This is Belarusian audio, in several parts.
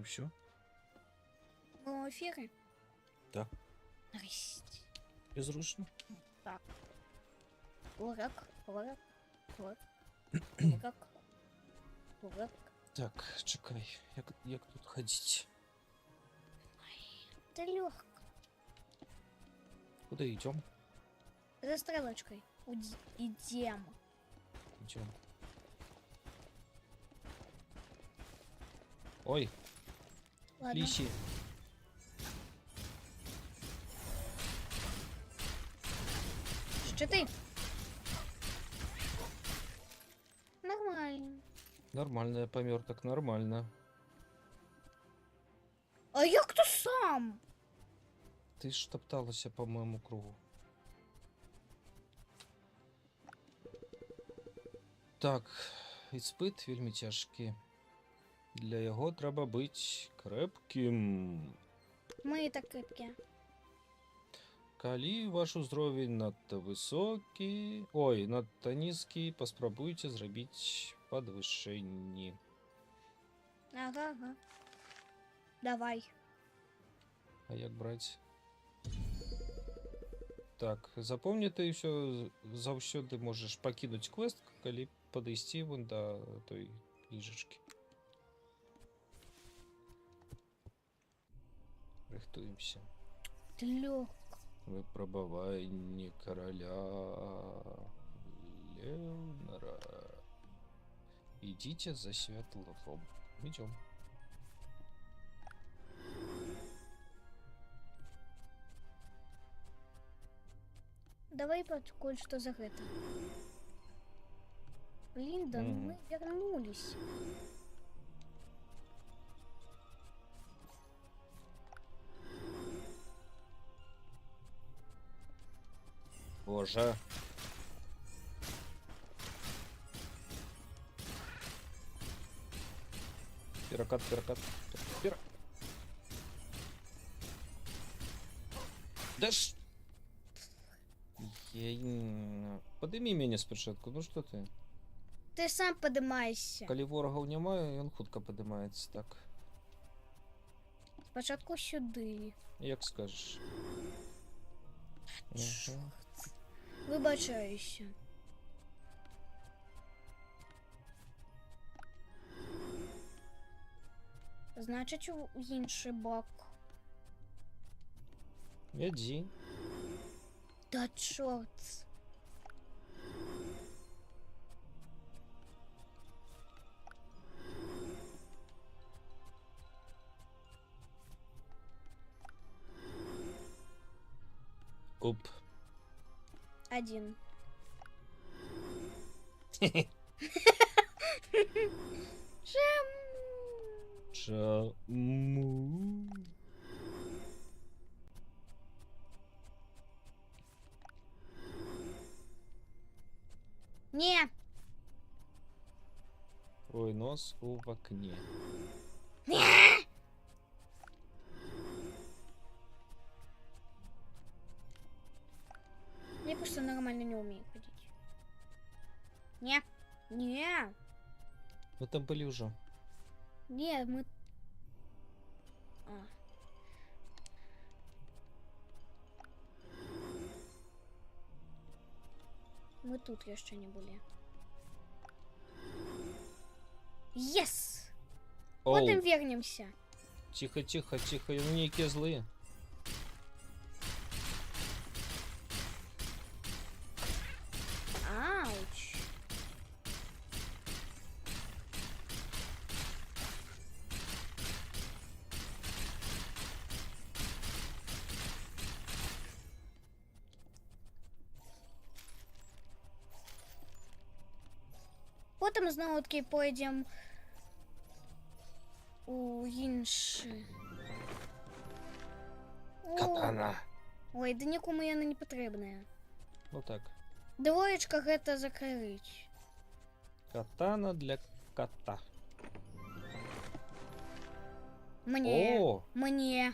все. Мы в эфире? Да. Нарешті. Безручно. Так. Урок. Так, чекай, як тут ходить? Да легко. Куда идем? За стрелочкой. Идем. Идем. Ой, Ладно. лищи. Щиты. Нормально. Нормально, я помер, так нормально. А як то сам? Ты ж топталася по моему кругу. Так, іспит вельми тяжкий. Для його треба бути крепким. Мы и так крепкие. Калі ваш узровень надто высокі, ой, надто нізкі, паспрабуйце зрабіць падвышэнні. Ага. Давай. А як браць? Так, запомні, ты ўсё заўсёды можаш пакінуць квест, калі падысці вон да той кніжачкі. Рыхтуемся. Лёг. Выпрабаванне караля Леонара. Идите за святлом. Идем. Давай подколь, что за это. Блин, да мы вернулись. Боже. Пирокат. Да ж... Подыми меня спочатку, ну что ты? Ты сам поднимайся. Калі ворогаў няма, ён хутка падымаецца, так. Спочатку сюды. Як скажеш. Вибачаюся. Значить, у інший бок. Іди. Та чорт. Оп. Один. Чому? Не. Ой, нос в окне. Я просто нормально не умею ходить. Не. Не. Мы там были уже. Не, мы... А. Мы тут еще не были. Yes! Потом вернемся. Тихо, некие злые. Ауч. Потім знову таки поїдемо у інші. Катана. Ой, да нікому яна не потрібна. Вот так. Двоечка гэта закрыть. Катана для кота. Мне. О! Мне.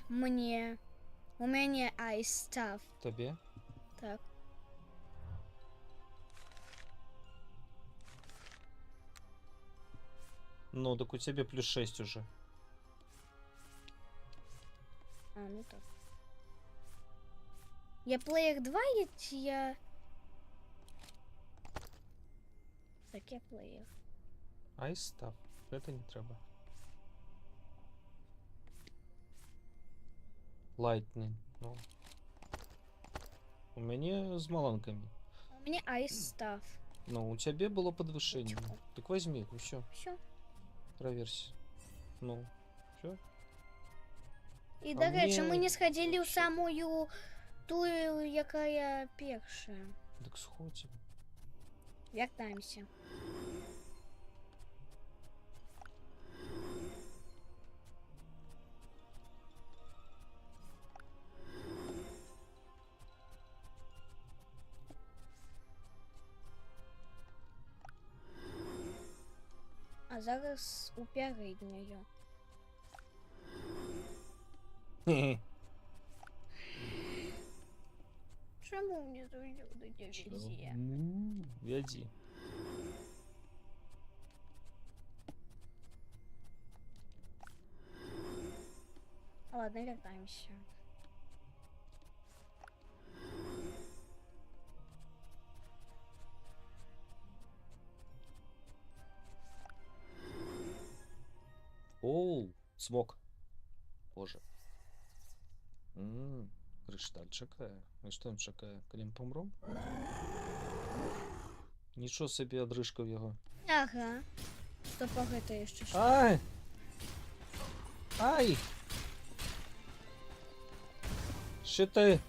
У меня ice stuff. Тобі? Так. Ну, так у тебя +6 уже. А, ну так. Я плеєр 2 чи я... Так, я плеєр. Айс став. Это не треба. Lightning. Ну. У меня с маланками. А у меня айс став. Ну, у тебя было подвышение. Ничего. Так возьми, ну все, Все. проверься. Ну, все. І, А до речі, ми мені не сходили у вообще- самую ту, яка перша. Так сходим. Вертаємося. А зараз у передньою. Чому мені завжди нельзя? Ну, веди. Ладно, вертаємося. Оу, смог. Боже. Кришталь чекає. І що він чекає? Коли ми помрем? Нічого собі одрижка в його. Ага. Стоп, а гэта ще що? Ай! Ай! Щиты!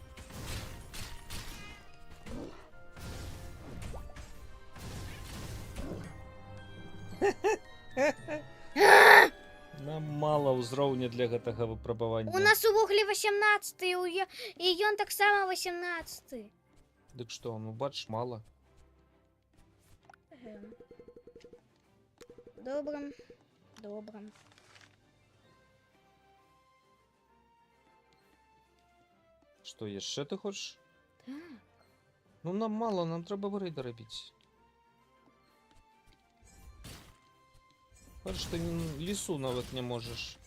Нам мало ўзроўня для гэтага выпрабавання. У нас у вуглі 18, і ён так само 18. Дык што, ну бачиш, мало. Добре. Добре. Што яшчэ ты хочаш? Так. Ну нам мало, нам трэба рейда рабіць. Бачиш, ты лесу нават не можаш.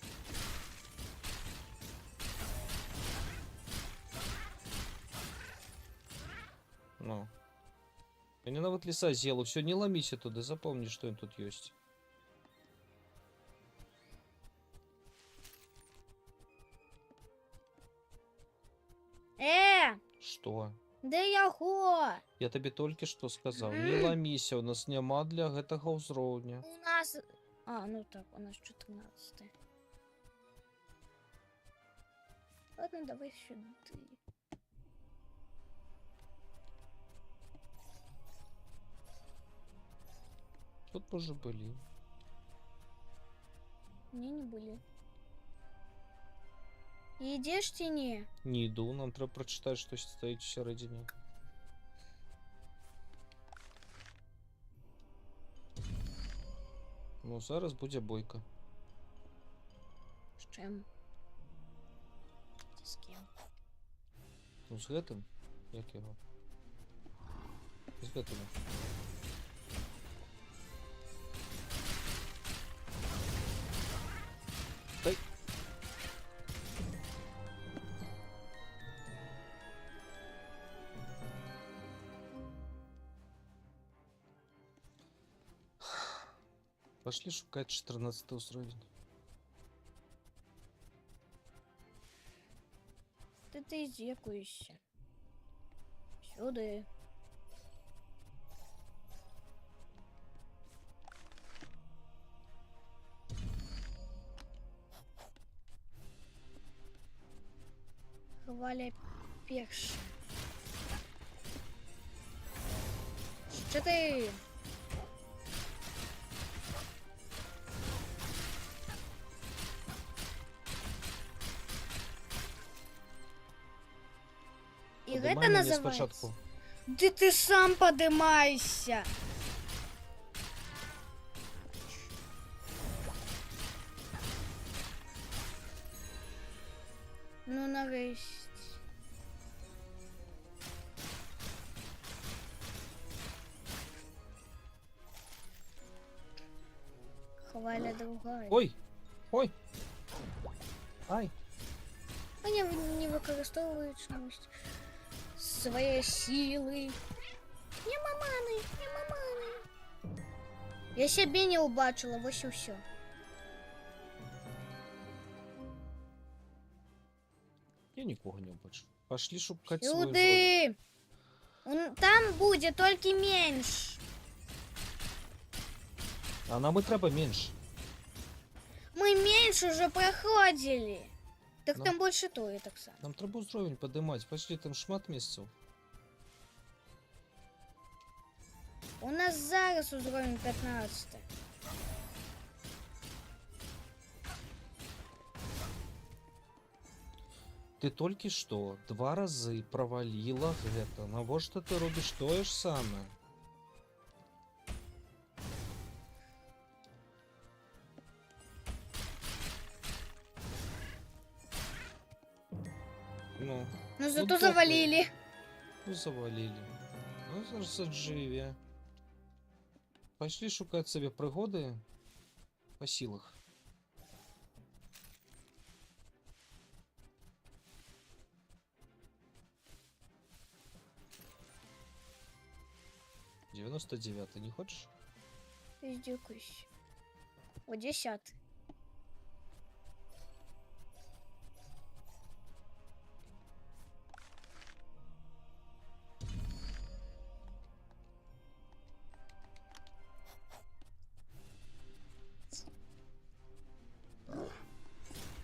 Ну. Я не нават леса з'ела, все, не ламіся туды, запомні, што ён тут ёсць. Што? Де яго? Я табе толькі што сказаў, не ламіся, у нас няма для гэтага ўзроўня. У нас... А, ну так, у нас 14. Ладно, давай сюди. Тут може былі. Не, не были. Ідеш ці ні? Не іду, нам трэба прачытаць, што стаіць усярэдзіне. Ну, зараз будзе бойка. З чим? Ці з ким? Ну, з гэтым? Як яго? З гэтым. Дай. Пошли шукать 14 уровень. Ти з'якуєшся. Сюди. Хваля перша. Що ти? І Подимай гэта мяне називається? спачатку. Ды ты сам подымайся. Ну, нарешті. Хваля другая. Ой! Ой! Ай! А використовують чомусь свої сили. Нема мани, нема мани. Я себе не убачила, ось і все. Я нікого не бачу. Пошли шукати свою зброю. Сюди! Там буде тільки менш. А нам і треба менше. Ми менш уже проходили. Так Ну. там більше тої так само. Нам треба уровень подимати. Пошли, там шмат місців. У нас зараз уровень 15. Ти тільки що 2 рази провалила гэта. Навошта ти робиш тое ж саме? Ну, Ну зато добре. завалили. ну завалили. Ну, зараз живі. Пошли шукати собі пригоди по силах. «99-й не хочеш? Издюкаюсь. О, 10.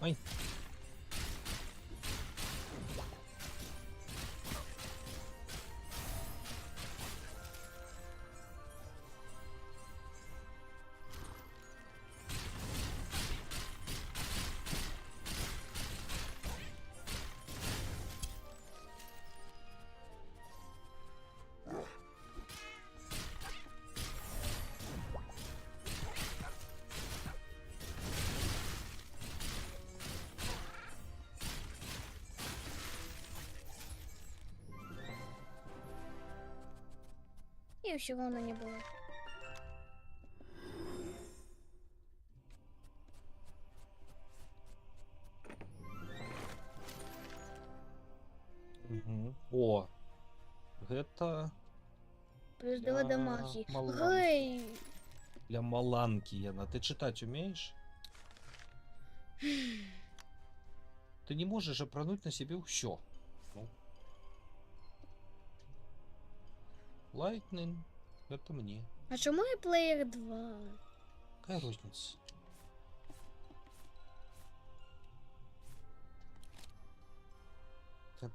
Ай. И всего равно не было. Угу. О! Гэта Плюс 2 дамаги. маланки. Гей! Для маланки, Яна. Ты читать умеешь? Ты не можешь опрануть на себе все. Ну. Lightning. Это мне. А чому я плеєр 2? Какая розница?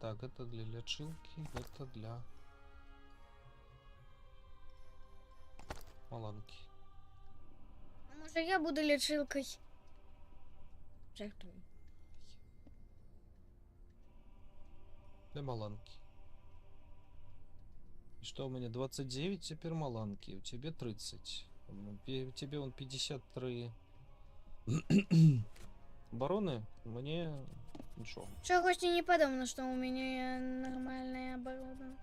Так, это для лечилки, это для маланки. А може я буду лічилкою? Жартую. Для маланки. И что у меня 29 теперь маланки, у тебя 30. У тебя он 53 обороны, мне ничего. Чогось не подумала, что у меня нормальная оборона.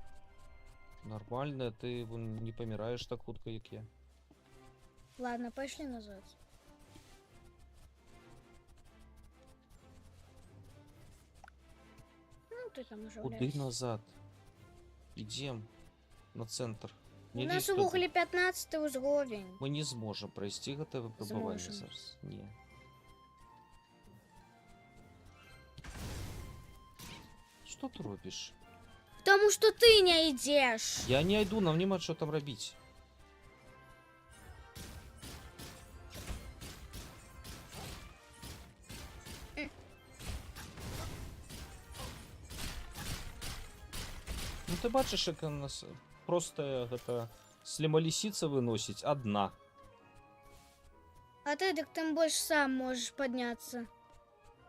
Нормально, ты вон, не помираешь так хутко, як я. Ладно, пошли назад. Ну, ты там уже Куди гуляешь. назад? Идем на центр. У Не нас лізь у туди. вуглі 15 уровень. Ми не зможемо пройти готове випробування Зможемо. зараз. Ні. Що ти робиш? Потому что ты не идешь. Я не йду, нам нема що там робити. Ну ти бачиш, як у нас просто это слімалісіця виносить одна. А ты так тем больше сам можешь подняться.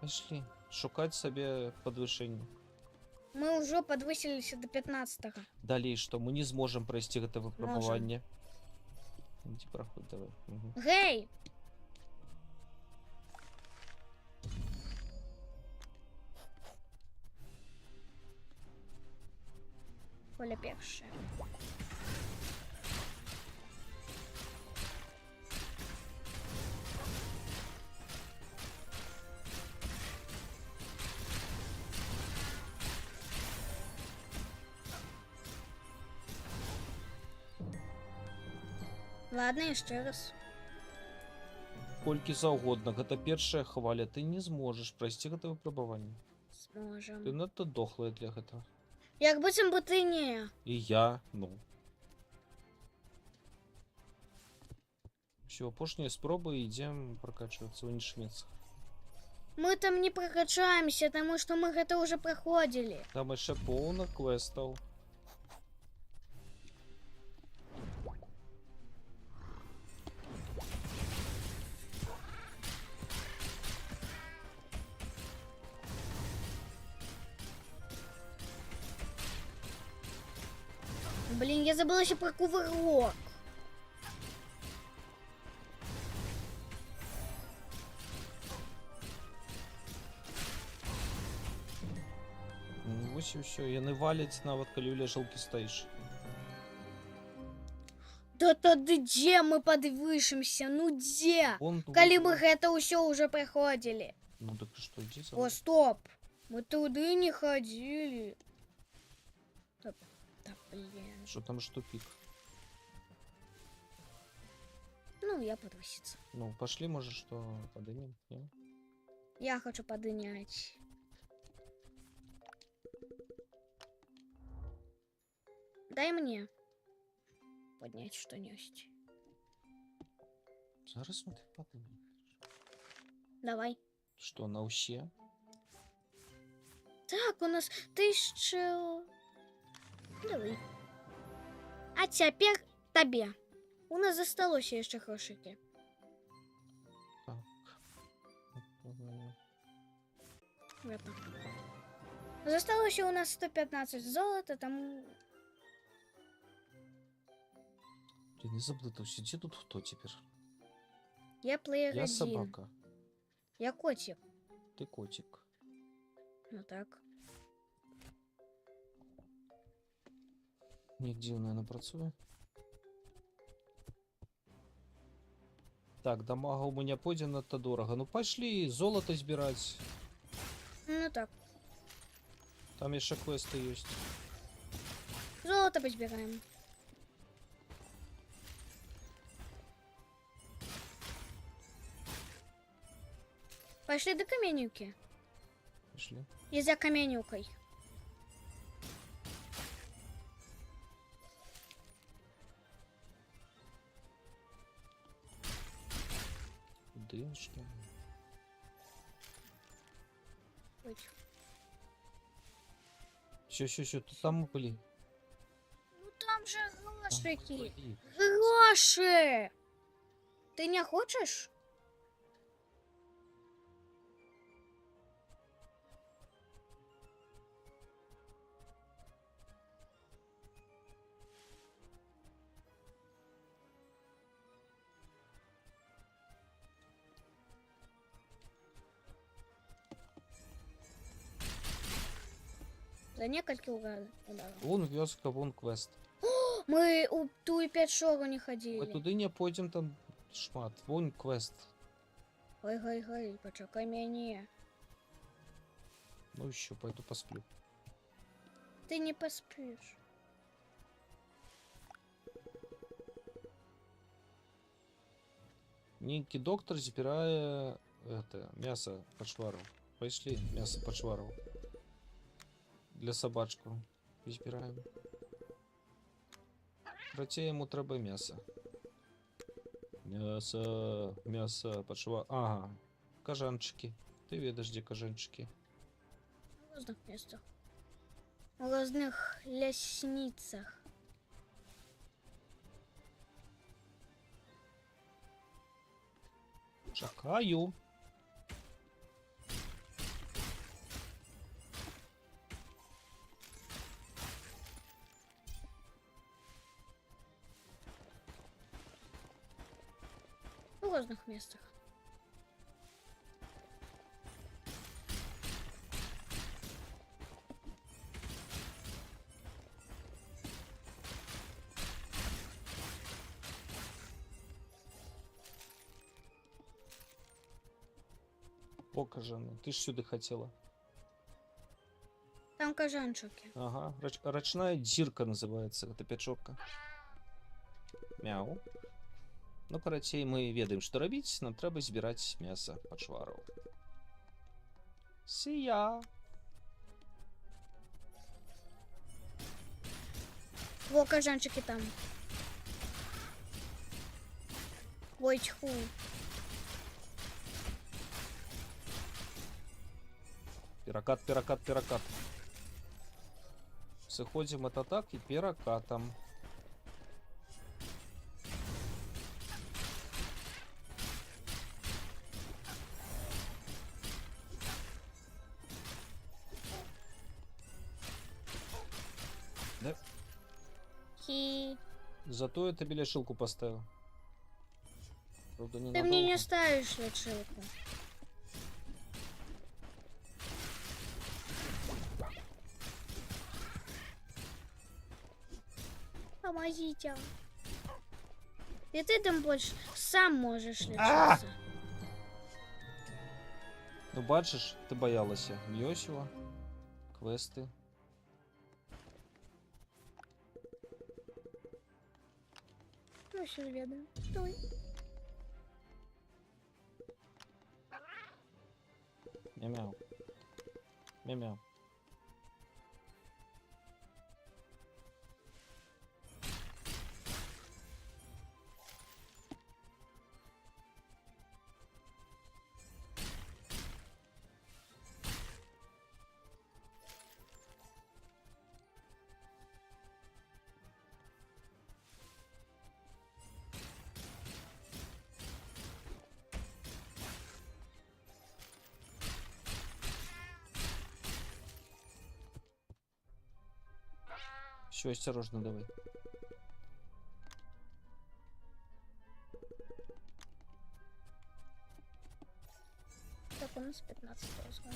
Пошли, шукать собі підвищення. Мы уже подвысились до 15-го. Далі що? Ми не зможемо пройти це випробування. Іди проходь, давай. Угу. Гей! Поля першая. Ладно, яшчэ раз. Колькі заўгодна, гэта першая хваля, ты не зможаш прайсці гэта выпрабаванне. Ты Зможам. надта дохлая для гэтага. Як быццам бы ты не. І я, ну. Все, апошняя спроба, і ідзем прокачвацца ў іншых месцах. Мы там не прокачаемся, тому что мы гэта уже проходили. Там яшчэ поўна квестаў. Блин, я забыла еще про кувырок. Ну, вось і ўсё, яны валяць нават калі ў ляжалкі стаіш. Да тады где мы подвышимся? Ну где? Он Калі мы гэта ўсё уже проходили. Ну так што, ідзі за О, мной. стоп. Мы туды не ходили. Да блин. Що там ж тупик. Ну, я подвыситься. Ну, пошли, может, что подымем? Не? Я хочу поднять. Дай мне поднять что-нибудь. Зараз мы так подымем. Давай. Что, на уще? Так, у нас 1000... Давай. А теперь тебе. У нас засталося еще грошики. Так. Это. Засталося у нас 115 золота, там... Ты не заблудился. Где тут кто теперь? Я плеер Я 1. собака. Я котик. Ты котик. Ну так. Нигде, наверное, працуе. Так, дамага у меня пойдзе надто дорого. Ну пошли золото збирать. Ну так. Там еще квесты есть. Золото позбираем. Пошли до каменюки. Пошли. И за каменюкой. Куды, что ли? Ой. Все, тут там мы были. Ну там же грошики. Были. Гроши! Ты не хочешь? За несколько ударов. Вон вёска, вон квест. Мы у ту и 5 шору не ходили. Мы туды не пойдем, там шмат. Вон квест. Гай, почекай мяне. Ну еще пойду посплю. Ты не поспишь. Некий доктор збирае это мясо пачвараў. Пайшлі мясо пачвараў. Для собачку збіраем. Браце, ему трэба мясо. Мясо пачва. Ага. Кажанчики. Ты ведаеш, дзе кажанчики. В разных местах. В разных лясницах. Чакаю. В разных местах. О, кажан, ты ж сюда хотела. Там кажанчики. Ага, рачная дзірка называется, это пячорка. Мяу. Ну, карацей, мы ведаем, што рабіць, нам трэба збіраць мяса пачвараў. Сія. Во, кажанчики там. Ой, тьфу. Перакат, перакат, перакат. Сыходзім ад атак і перакатам. Да? Хи. Зато я тебе лечилку поставил. Правда, Ты мне не ставишь лечилку. Помогите. И ты там больше сам можешь лечиться. Ну, бачиш, ти боялася. Йосіва, квести. Ну, все видно. Стой. Мяу-мяу. Мяу-мяу. Все, осторожно, давай. Так, у нас 15 разгон.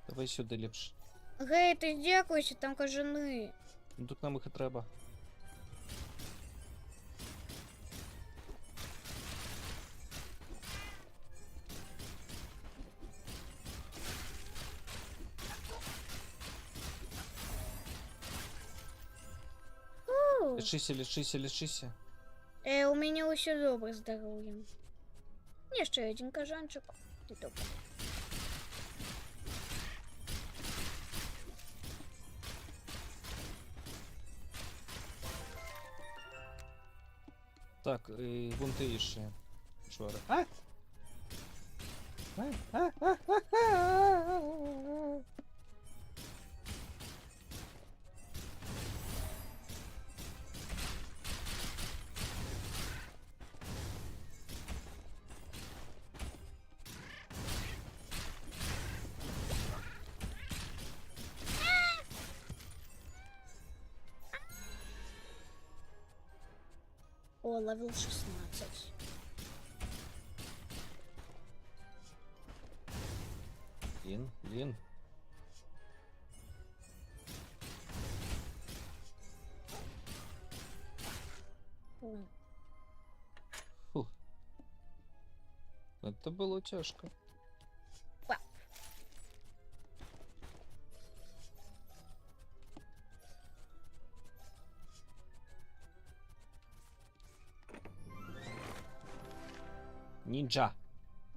Давай сюди ліпше. Гей, ти дякуйся, там кажани. Ну тут нам їх і треба. Лишися, лишися, лишися. У меня усе добре здоров'ям. Є ще один кажанчик. Ти добре. Так, вон ти ще. Чвари. А? О, левел 16. Блин. О, Фух. Это было тяжко. Па. Нинджа.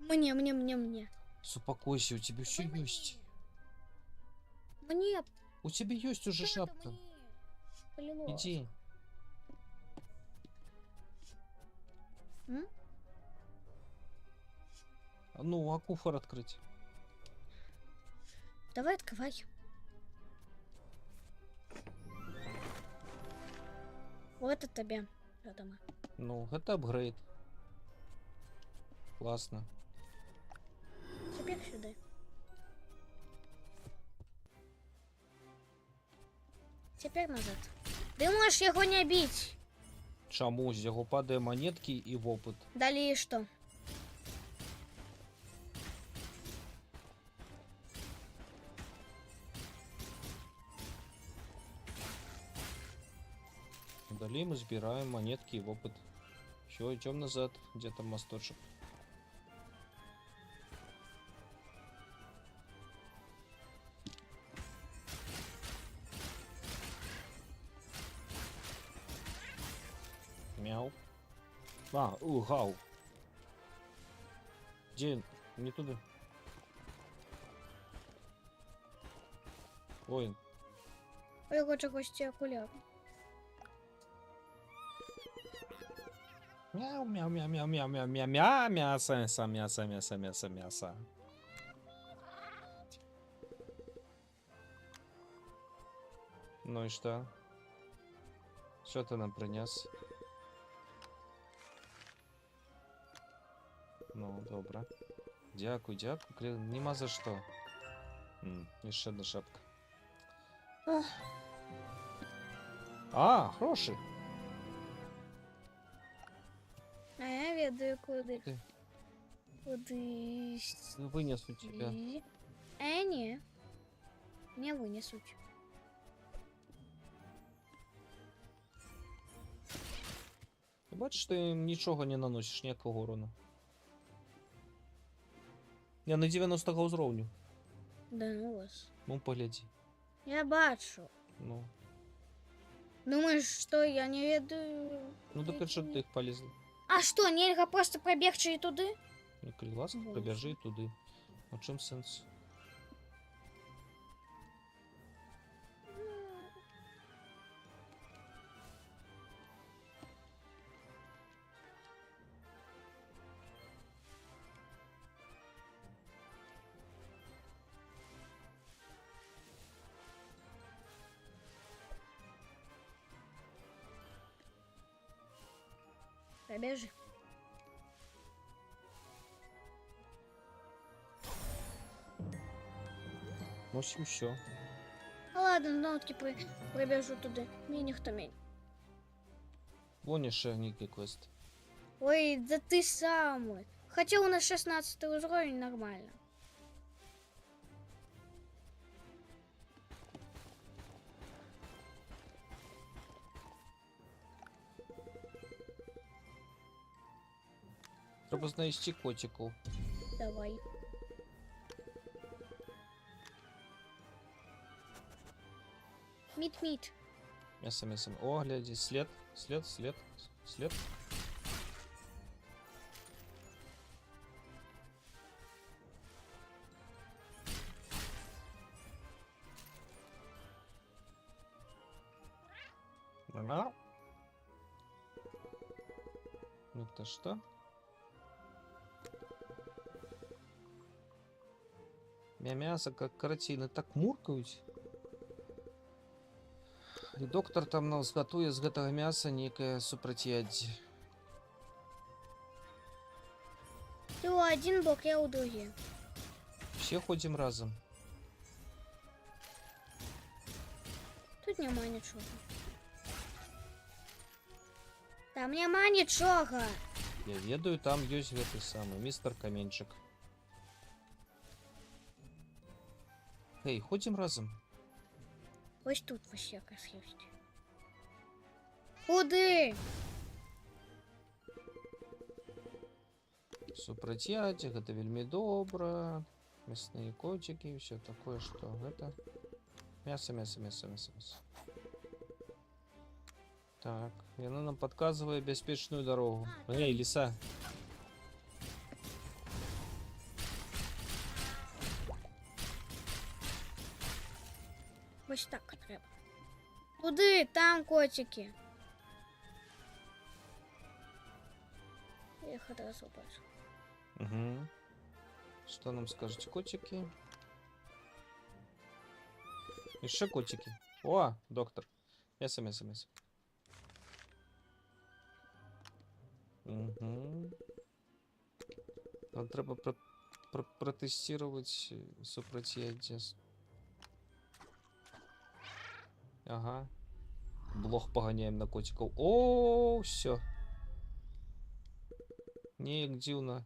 Мне. Успокойся, у тебя все есть. Мне. У тебя есть уже Что это шапка. мне? Полилось. Иди. М? А ну, а куфор открыть? Давай открывай. Вот это тебе. Дома. Ну, это апгрейд. Классно. Теперь сюда. Теперь назад. Ты можешь его не бить. Чаму? З яго падае монетки и в опыт. Далее что? Далее мы сбираем монетки и опыт. Все, идем назад. Где там мосточек? Мяу. Гау. Где? Не туда. Ой, Ой, я хочу гости окуляр. мяу, мяу, мяу, мяу, мяу, мяу, мяу, мяу, мясо, мясо, мясо, мясо, мясо, мясо. Ну и что? Что ты нам принес? Ну, добре. Дякую, дякую. Нема за що. Ще одна шапка. Гроші. А я ведаю куди. Ти. Кудись. Вынесу тебя. Не. Не вынесут. Ти бачиш, ти нічого не наносиш, ніякого урону. Я на 90 уровню. Да ну вас. Ну, погляди. Я бачу. Ну. Думаешь, что я не ведаю? Ну, так що ти їх полізли. А что, нельзя просто пробегчи и туды? Ну, коли ласка, Боже. побіжи туди. А в чому сенс? Пробежи. В общем, все. А ладно, ну таки пробежу туди. Мені ніхто мені. Вон ще некий квест. Ой, да ты самый. Хотя у нас 16 уровень, нормально. Треба знайти котику. Давай. Мит-мит. Мясо, мясо. О, гляди, след. След. Ага. Ну то что? Мясо, как каратины, так муркаюць. І доктор там нам зготує з гэтага мяса некае супрацьяддзе. Ты у один бок, я у другие. Все ходим разом. Тут нема нічого. Там нема нічого. Я ведаю, там ёсць гэты самы містер Каменчик. Эй, ходим разом. Ось тут вообще якась есть. Куди? Супрацьяддзе, гэта вельмі добра. Мясныя котики, все такое, что это. Мясо. Так, и она нам подсказывает беспечную дорогу. Эй, лиса. Ось так треба. Куди? Там котики. Я їх одразу бачу. Угу. Что нам скажете, котики? Еще котики. О, доктор. Мясо. Угу. Нам треба протестировать супрацьяддзе. Ага. Блох поганяем на котиков. О, все. Неяк дзіўна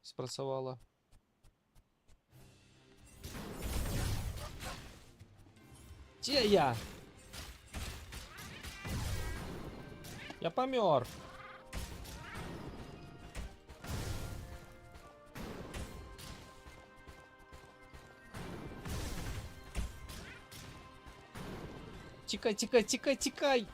спрацавала. Где я? Я помер. Тікай, тікай, тікай, тікай!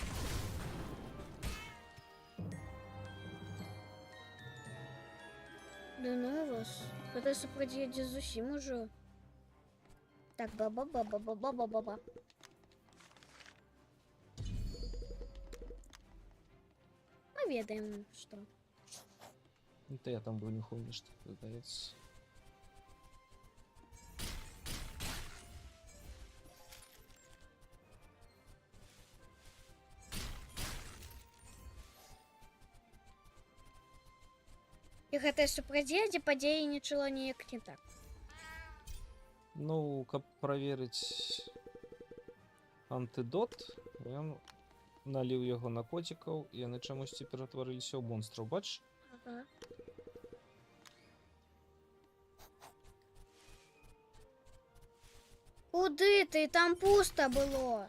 Да ну вас. Пытаюсь противостоять з усім уже. Так, ба-ба-ба-ба-ба-ба-ба-ба. Мы ведаем, что. Это я там был не хуйня, что продается. І гэтае супрадзеянне падзеі нічого ніяк не так. Ну, каб проверить антидот, я налил его на котиков, и они чомусь перетворились в монстров. Бачиш? Ага. Куди ти? Там пусто було.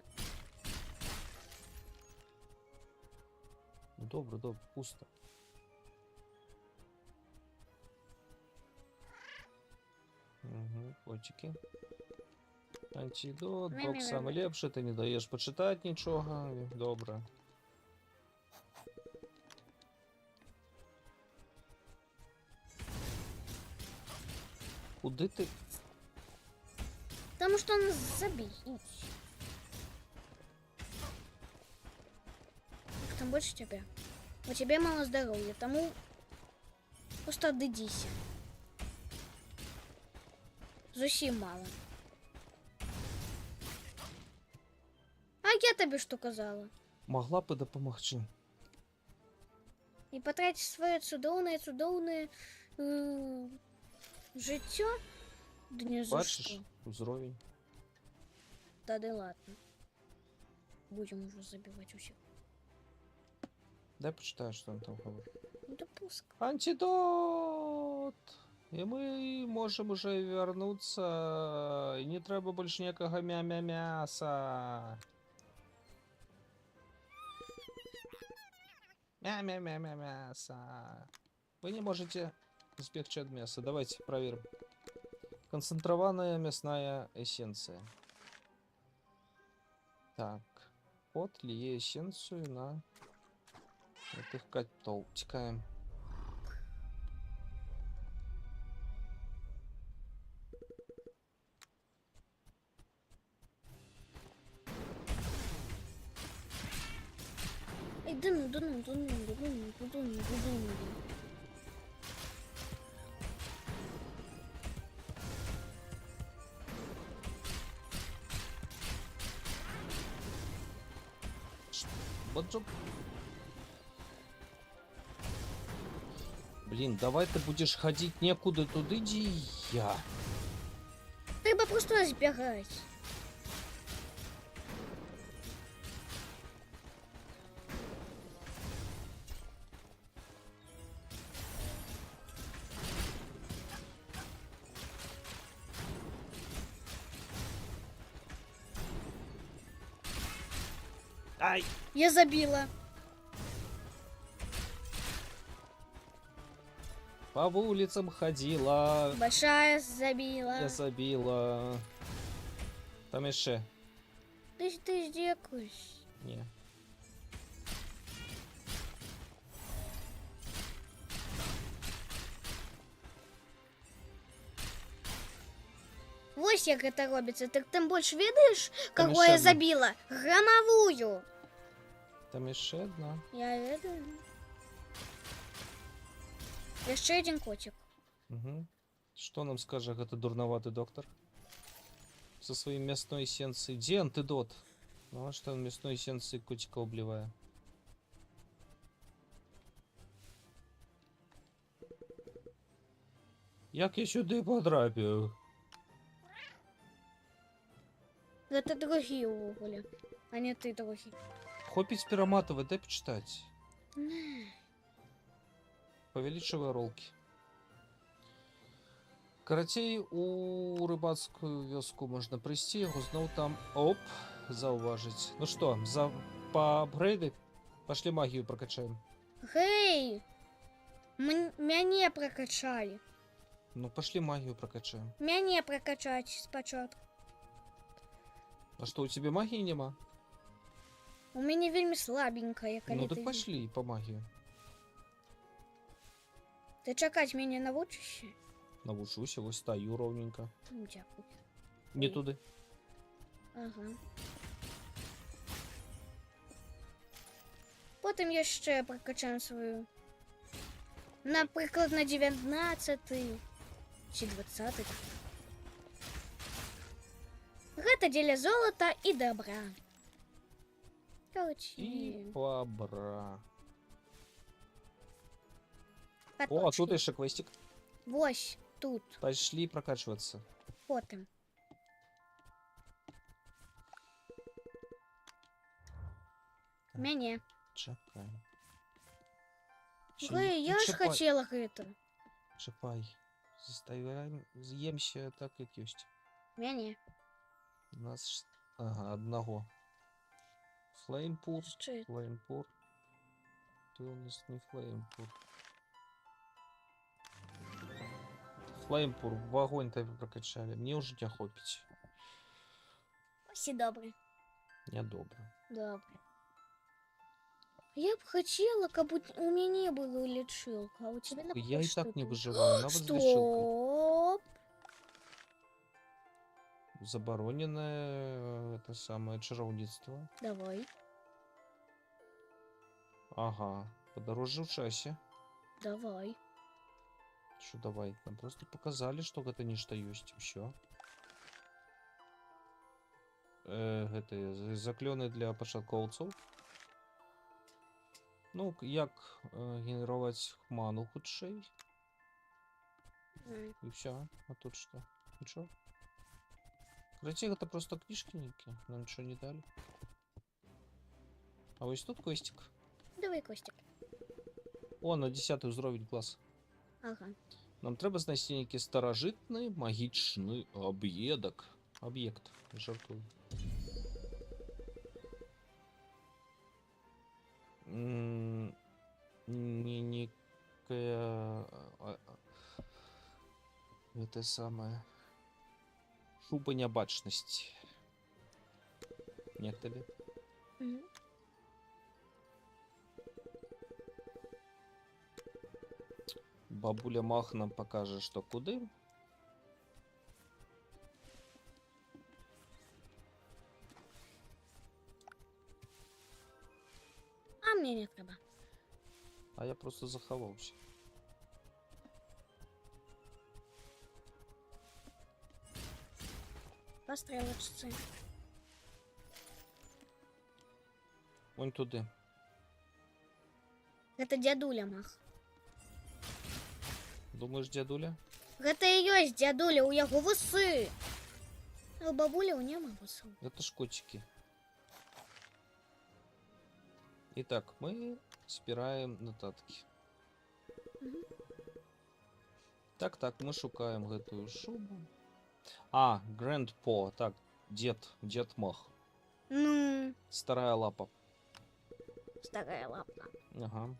Добре, добре, пусто. Угу, котики. Антидот, Мі-мі-мі-мі. бок саме лепше, ти не даєш почитати нічого. Добре. Куди ти? Потому что он забей. Их там больше тебя. У тебя мало здоровья, тому просто отдадися. Зовсім мало. А я тобі що казала? Могла б допомогти. І потратити своє цудовне життя? Да не за Бачиш, що. узровень. Да да ладно. Будем уже забивать усіх. Дай почитаю, що він там говорить. Ну допуск. Антидот! І ми можемо вже вернуться. І не треба більше ніякого м'я-м'я-м'яса. М'я-м'я-м'я-м'я-мяса. Вы не можете избегчи от мяса. Давайте проверим. Концентрованная мясная эссенция. Так. От лие эссенцию на этих котов. Тикаем. Эй, да ну. Вот же... Блин, давай ты будешь ходить некуда, туда иди я. Треба просто збігати. Ай! Я забила. По улицам ходила. Большая забила. Я забила. Там еще. Ты здекусь. Не. Вось як гэта робіцца. Так тым больш ведаеш, Там каго яшчэ я адна. забіла? Гранавую. Там еще одна. Я ведаю. Яшчэ один котик. Угу. Что нам скажет этот дурноватый доктор? Со своей мясной эссенцией. Где антидот? Ну а что он мясной эссенцией котика обливая? Як я сюди потрапив? Гэта другі увогуле, а не ты другі. Хопить пироматовый, дай почитать. Павялічавыя ролки. Карацей, у рыбацкую вёску можна прыйсці, яго зноў там, оп, заўважыць. Ну што, за па апгрейды Пошли магию прокачаем. Гей! Мяне прокачали. Ну, пошли магию прокачаем. Мяне прокачать спочатку. А что, у тебя магии нема? У меня вельми слабенькая, Ну, коли так ты... пошли по магию. Ты чакать меня навучишься? Навучусь, вот стою ровненько. Ну, дякую. Не Ой. туди. Ага. Потім я ще прокачаю свою. Наприклад, на 19 чи 20. Гэта дзеля золота і добра. Короче, І побра. О, а каточки. тут еще квестик. Вось тут, Пошли прокачиваться. потім. Мяне. Чекай. Гей, я ж хотела гэта. Чекай. Заставляем, з'ємся так, як есть. Мяне. У нас... Ага, одного. Флеймпур. Що? Флеймпур. Ты у нас не флеймпур. Флеймпур, в огонь тебе прокачали. Мне уже не хопить. Всі добре. Не добре. Добре. Я б хотела, как у меня была лечилка, а у тебя на Я и так не что-то. выживаю, надо с лечилкой. Стоп! Забороненное это самое чаровництво. Давай, Ага. Подороже в часе. давай. Что давай? Нам просто показали, что это нечто есть. Все. Это заклёны для пошаткоўцаў. Ну, як генерировать ману хутчэй. И все. А тут что? Ничего. Кстати, это просто книжки некие. Нам ничего не дали. А вот тут квестик. Давай, Костик. О, на 10 уровень класс. Ага. Нам треба знайсці нейкі старажытны магічны об'ект. Жартую. Не некая... Это самое... Шуба нябачнасці. Нет тебе? Мгм. Бабуля Мах нам покаже, что куды. А мне не треба. А я просто заховався. По стрелочці. Вон туди. Гэта дядуля мах. Думаешь, дядуля? Гэта і ёсць дядуля, у яго вусы. А у бабуля у няма вусоў. Это ж котики. Итак, мы собираем нотатки. Мгм. Так, мы шукаем гэтую шубу. А, Грэндпо. Так, дед Мах. Ну, Старая лапа. старая лапка. Ага.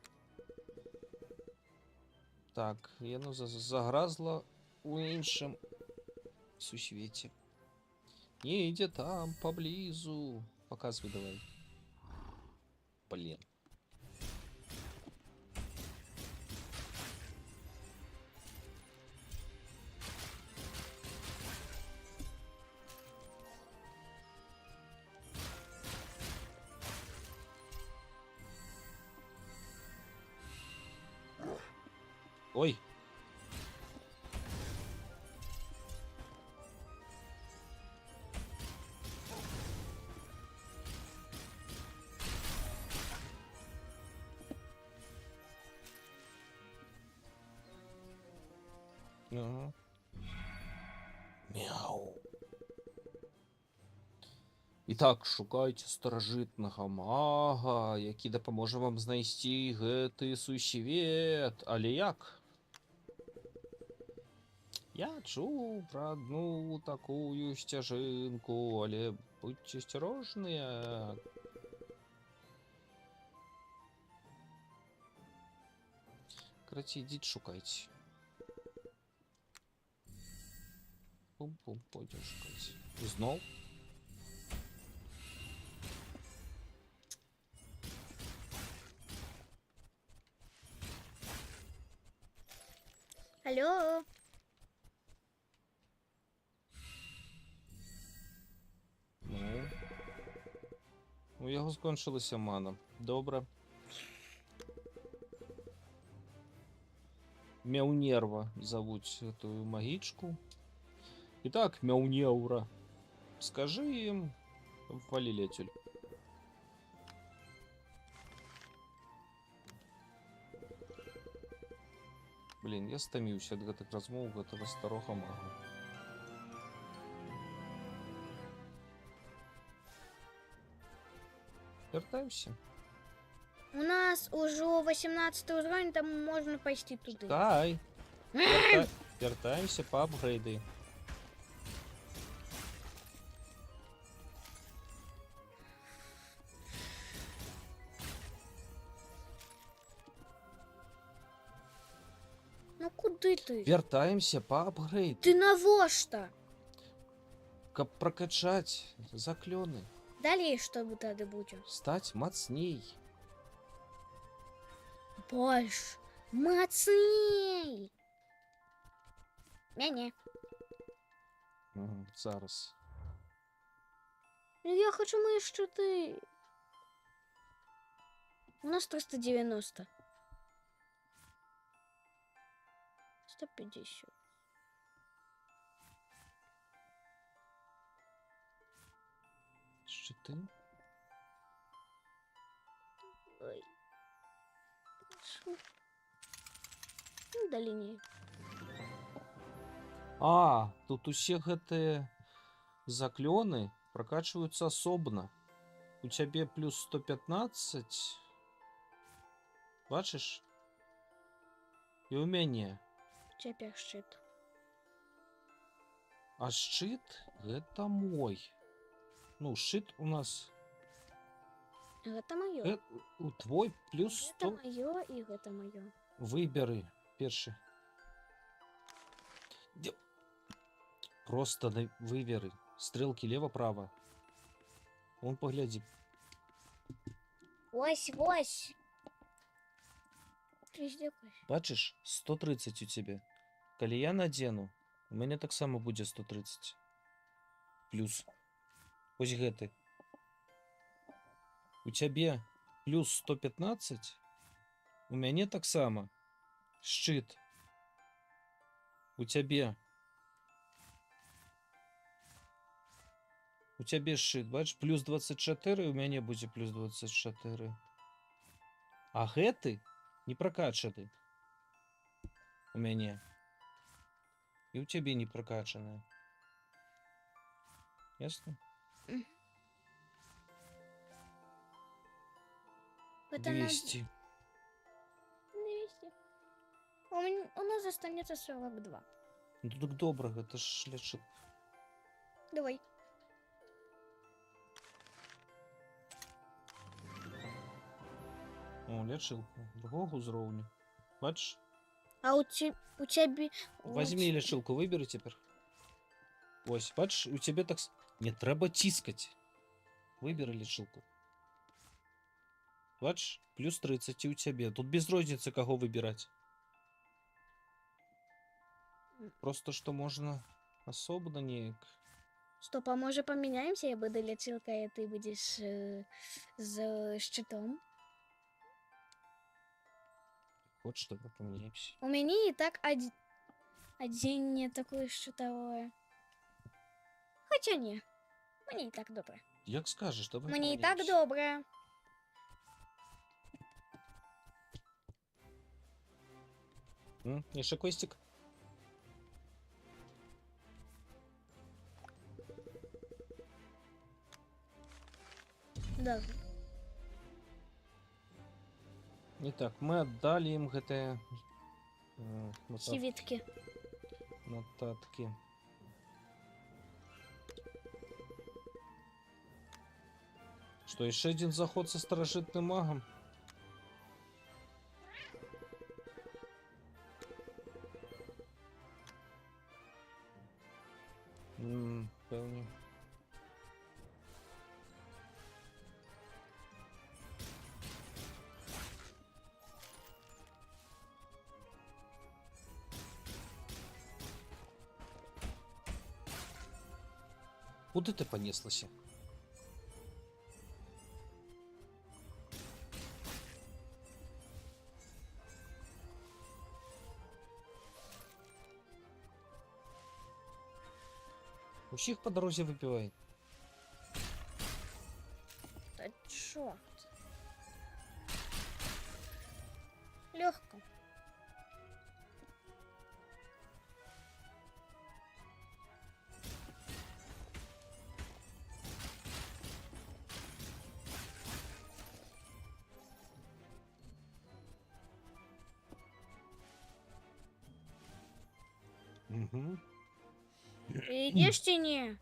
Так, яно загразла у іншым сусвеце. Недзе там, поблизу. Показывай давай. Блин. Ой. Ага. Мяу. Итак, шукайце старажытнага мага, які дапаможа вам знайсці гэты сусвет. Але як? Я чуў пра одну такую сцяжынку, але будьце асцярожныя. Краці, ідіть шукайте. Пум-пум, пойдем шукати. І знов? Алло. Ну. У його скончилася мана. Добре. Мяунерва зовуть эту магичку. Итак, Мяунеура, скажи им, валили тюль. Блин, я стаміўся ад гэтых размоў гэтага старога мага. Вяртаемся. У нас уже 18 уровень, там можно пойти туда. Дай. Вяртаемся по апгрейды. Ну куды ты? Вяртаемся по апгрейд. Ты навошта? Каб прокачать заклёны. Далее что бы тады будем? Стать мацней. Больше. Мацней. Не-не. Зараз. Ну, я хочу мышь, что ты. У нас 390. 150. Щиты. Ой. Шо? Ну, да линии. А, тут усе гэтыя заклёны прокачиваются особно. У цябе плюс 115. Бачиш? І у мяне. У тебя щит. А шчыт гэта мой. Ну, шчыт у нас. Это мое. У твой плюс Это 100. мое и это мое. Выберы першы. Просто выберы. Стрелки лево-право. Вон погляди. Ось, ось. Везде ось. Бачиш, 130 у тебе. Калі я надену, у мяне таксама будзе 130. Плюс. Ось гэты. У цябе плюс 115. У мяне таксама. Шчыт. У цябе. У цябе шчыт, бачиш, плюс 24, у мяне будзе плюс 24. А гэты не прокачаны. У мяне. І у цябе не прокачаная. Ясно? Это 200. 200. У нас останется 42. Ну так добра, гэта ж лечыт. Давай. О, лечылку. Другого узроўню. Бачиш? А у тебя... Возьми лечылку, выбери теперь. Ось, бачиш, у тебе так... Не, треба тискать. Выбери лечилку. Бачиш, плюс 30 и у тебе. Тут без розницы, кого выбирать. Просто что можно особо неяк. Стоп, а может поменяемся? Я буду лечилкой, а ты будешь с щитом. Вот что поменяемся. У меня и так один не такое щитовое. Хотя не. Мне и так добре. Як скажешь, давай. Мне и так поменяемся. добре. Еще костик. Да. Итак, мы отдали им гэтые Сивитки. нотатки. Что, еще один заход со старожитным магом? Певні. Куди ти понеслася? Усіх по дорозі випивай. Да черт. Легко. Угу. Ты идешь чи не?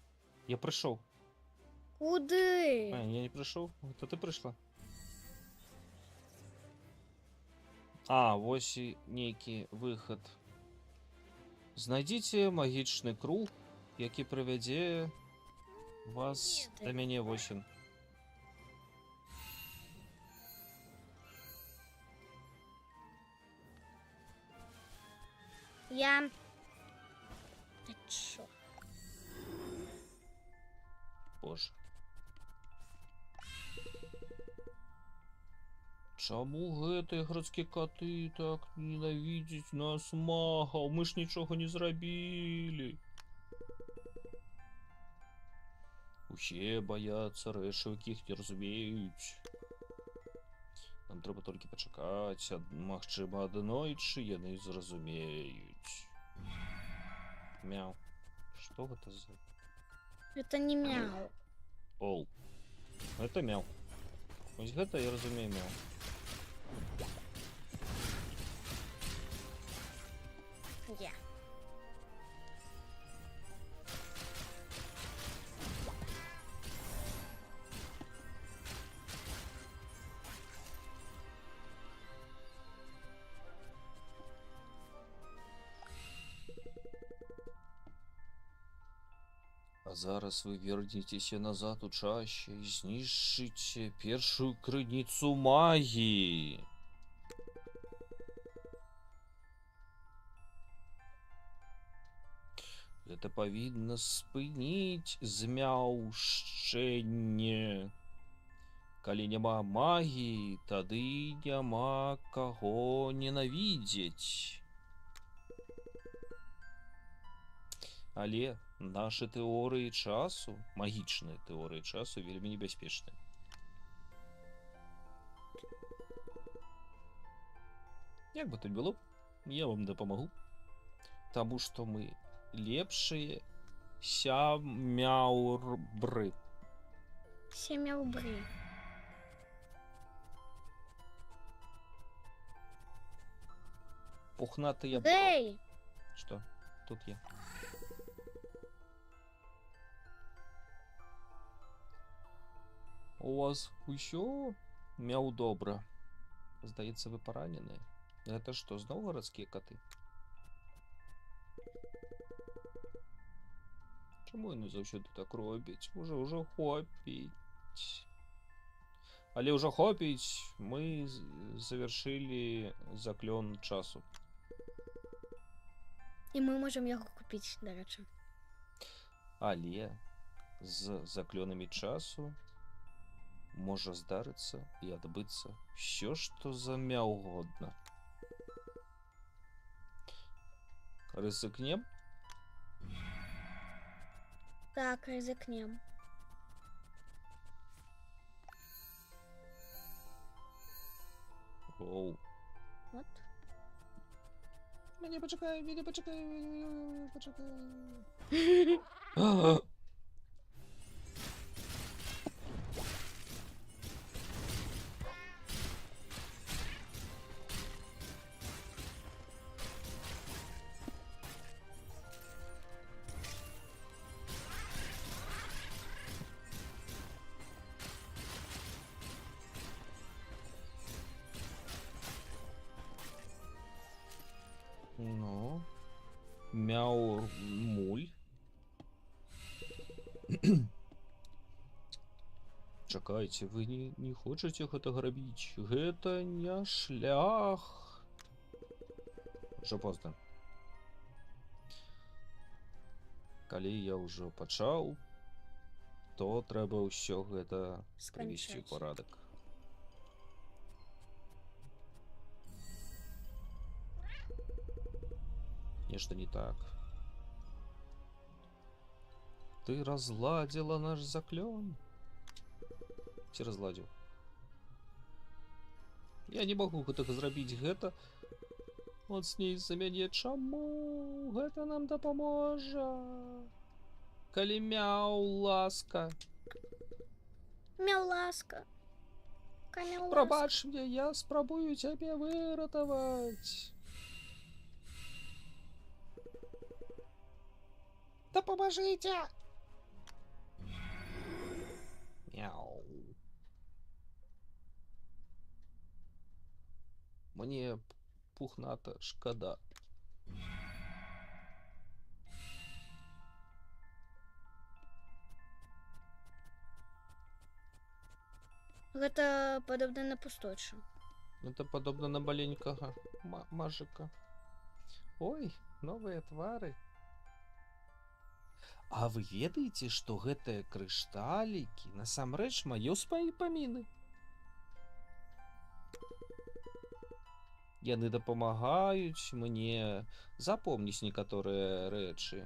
Я прийшов. Куди? А, я не прийшов. То ти прийшла. А, ось і нейкий виход. Знайдіть магічний круг, який приведе вас Ні, до мене ось він. Я... Ты чё? Боже. Чому гэты гарадскія коты так ненавидзяць нас магаў? Мы ж нічога не зрабілі. Усе баяцца рэчаў, якіх не разумеюць. Нам трэба толькі пачакаць, магчыма, аднойчы яны зразумеюць. Мяу. Што гэта за... Это не мяу. Ол. Гэта мяу. Вось гэта я разумею мяу. Я. А зараз вы вернетеся назад у чаще и знішчыце першую крыніцу магии. Это павінна спыніць змяўшчэнне. Калі няма магіі, тады няма каго ненавідзець. Але нашы тэорыі часу, магічныя тэорыі часу, вельмі небяспечныя. Як бы тут было, я вам дапамагу. Таму што мы лепшыя сямяурбры. Семяубры. Пухнатыя... Эй! Что? Тут я. У вас усё мяў добра. Здаецца, вы параненыя. Гэта што, зноў гарадскія каты? Чаму яны заўсёды так робяць? Уже хопіць. Але ўжо хопіць, мы завершылі заклён часу. И мы можем яго купить, до речі. Але з заклёнамі часу можа здарыцца і адбыцца ўсё, што замяўгодна. Рызыкнем? Так, ризыкнем. Оу. Вот. Мяне пачакай, пачакай. Ну, мяу муль. Чакайце, вы не хочаце гэтага рабіць. Гэта не шлях. Ужо позна. Калі я ўжо пачаў, то трэба ўсё гэта прывесці ў Сканчаць. парадак. Нешта не так. Ты разладзіла наш заклён. Ці разладзіў? Я не магу гэтага зрабіць, гэта моцней за мяне. Чаму гэта нам дапаможа? Калі мяў, ласка. Мяу ласка. Камяу ласка. Прабач мне, я спрабую цябе выратаваць. Дапамажыце! Мяу. Мне пухната шкада. Гэта падобна на пусточу. Это падобна на маленькага мажыка. Ой, новыя твары. А вы ведаеце, што гэтыя крышталікі насамрэч маё спаміны? Яны дапамагаюць мне запомніць некаторыя рэчы.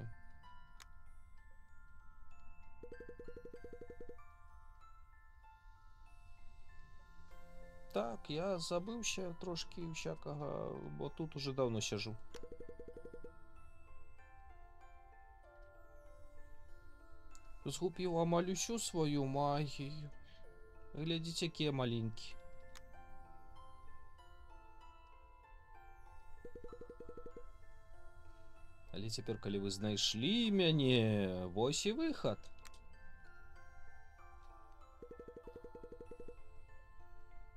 Так, я забыўся трошкі усякага, бо тут уже даўно сяжу. Згубіў амаль усю сваю магію. Глядзіце, якія маленькі. Але цяпер, калі вы знайшлі мяне, вось і выхад.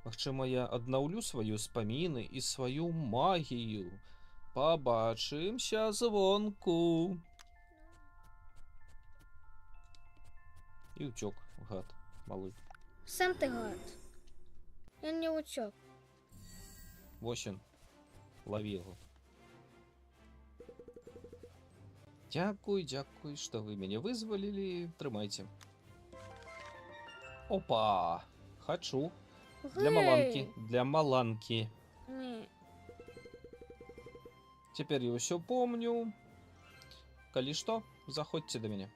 Магчыма, я аднаўлю свае ўспаміны і сваю магію. Пабачымся звонку. І ўцёк, гад, малы. Сам ты гад. Ён не уцёк. Вось ён. Лаві яго. Дзякуй, што вы мяне вызвалілі. Трымайце. Опа! Хачу. Для маланкі. Для маланкі. Не. Цяпер я ўсё помню. Калі што, заходзьце да мяне.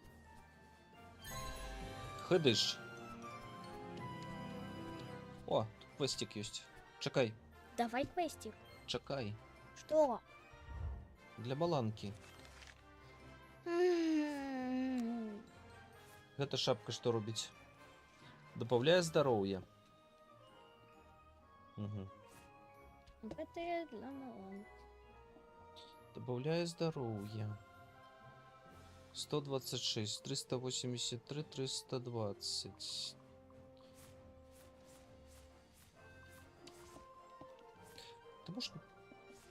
Хыдыш. О, тут квестик ёсць. Чакай, Давай квестик. чакай. Что? Для маланкі. Гэта шапка што робіць? Дапаўляе здароўе. Угу. Это для маланки. Добавляя здоровье. 126, 383, 320. Ты можешь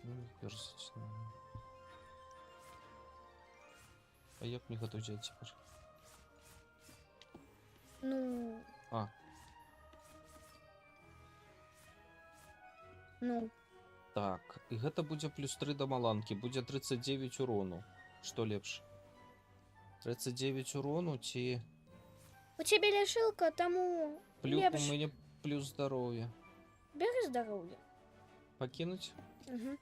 не персить? А як мне гэта взять теперь? Ну. А. Ну. Так, і гэта будзе плюс 3 да маланкі, будзе 39 урону. Што лепш? 39 урону ці... У тебя лишилка, тому У лепш. мяне плюс здароўе. Бери здоровье. Пакінуць? Угу.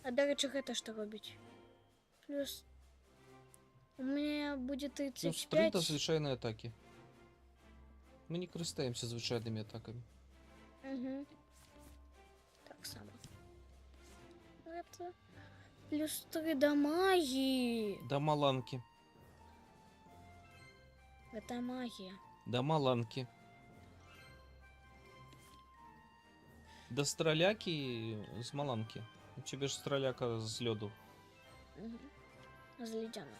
А дарэчы, гэта што робіць? Плюс... У меня будет Плюс 3 да 35. звычайнай атакі. Мы не карыстаемся звычайнымі атакамі. Угу. Так само. Это... Плюс 3 до магии. Да маланкі. Это магия. Да маланкі. Да стралякі з маланкі. У цябе ж страляка з лёду. Угу. Заледяно.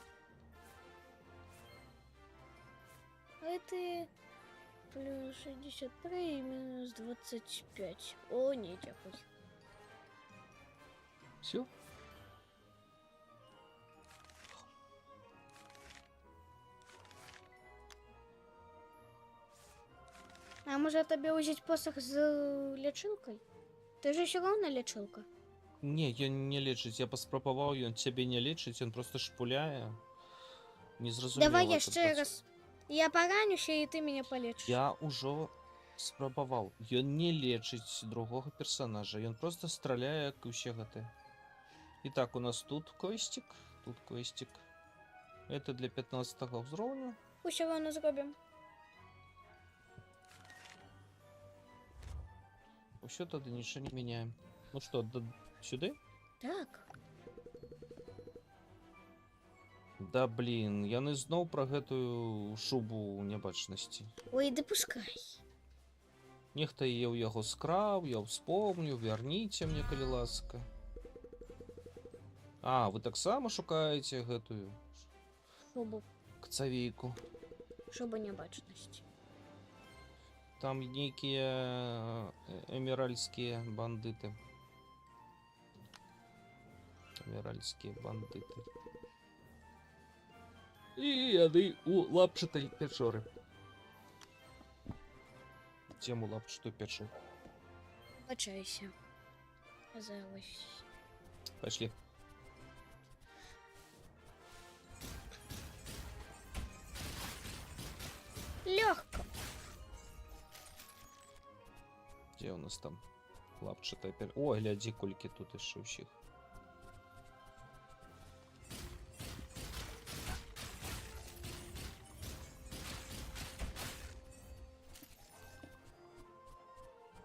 А это плюс 63 и минус 25. О, не, дякую. Все? А може тобі узяти посох з лічилкою? Ти ж ще равно лічилка. Не, я не лечить, я поспробував, і він тебе не лечить, він просто шпуляє. Не зрозуміло. Давай я тут ще працює. раз. Я поранюся, і ти мене полечиш. Я уже спробував. Ён не лечить другого персонажа, ён просто стріляє, як усе гати. І так, у нас тут квестик, тут квестик. Это для 15-го взровня. Усе равно зробимо. Все тоді нічого не міняємо. Ну що, сюди? Так. Да блін, я не знов про гэтую шубу небачності. Ой, допускай. Нехта яе ў яго скраў, я ўспомню, вярніце мне, калі ласка. А, вы таксама шукаеце гэтую Шубу. кцавейку. Шубу небачності. Там нейкія эмеральскія бандыты. Эмеральскія бандыты. І яны у лапчатай пячоры. Тему лапчатую пячору. Бачайся. Казалось. Пошли. Легко. Где у нас там лапчатая пячора? О, гляди, кольки тут еще всех.